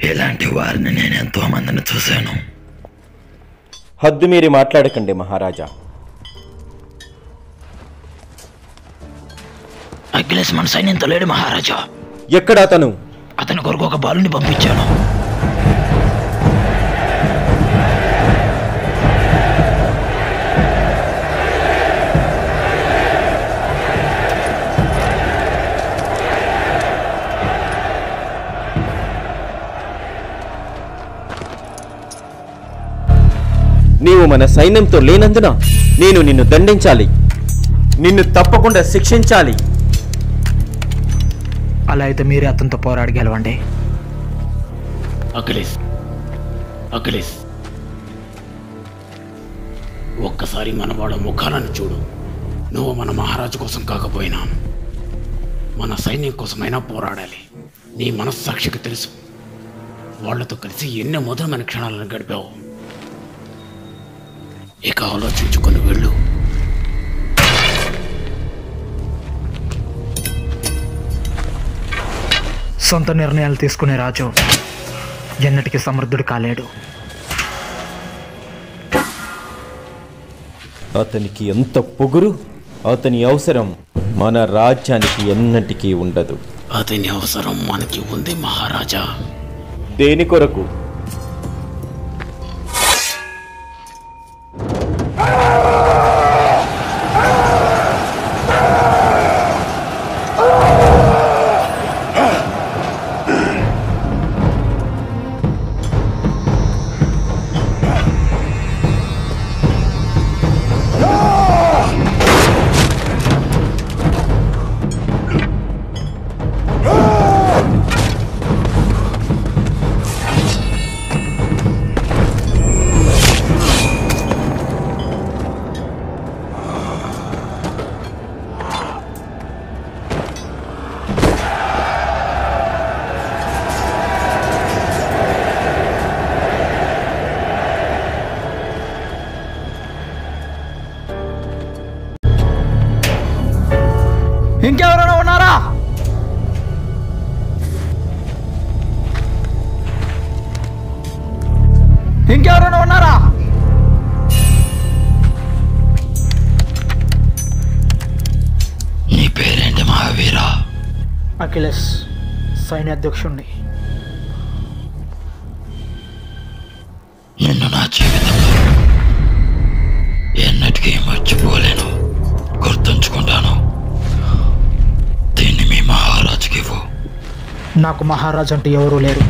ఇలాంటి వారిని నేను ఎంతో మందిని చూశాను. హద్దు మీరి మాట్లాడకండి మహారాజా. అఖిలేష్ మన సైన్యంతో లేడు మహారాజా. ఎక్కడ అతను? అతని కొరకు ఒక బాలుని పంపించాను. నీవు మన సైన్యంతో లేనందున నేను నిన్ను దండించాలి, నిన్ను తప్పకుండా శిక్షించాలి. అలా అయితే మీరే అతనితో పోరాడి గెలవండి. అఖిలేష్ ఒక్కసారి మన వాళ్ళ ముఖాలను చూడు. నువ్వు మన మహారాజు కోసం కాకపోయినా మన సైన్యం కోసమైనా పోరాడాలి. నీ మనస్సాక్షికి తెలుసు వాళ్లతో కలిసి ఎన్నో మధురమైన క్షణాలను గడిపావు. ఇక ఆలోచించుకొని వెళ్ళు. సొంత నిర్ణయాలు తీసుకునే రాజు ఎన్నటికీ సమర్థుడు కాలేడు. అతనికి ఎంత పొగురు, అతని అవసరం మన రాజ్యానికి ఎన్నటికీ ఉండదు. అతని అవసరం మనకి ఉంది మహారాజా. దేని కొరకు? ఇంకెవరైనా ఉన్నారా? ఇంకెవరైనా ఉన్నారా? నీ పేరేంటి మహావీరా? అఖిలేష్, సైన్యాధ్యక్షుణ్ణి. నిన్ను నా జీవితంలో ఎన్నటికీ మర్చిపోలేను, గుర్తుంచుకుంటాను. దీన్ని మీ మహారాజుకి ఇవ్వు. నాకు మహారాజు అంటే ఎవరూ లేరు.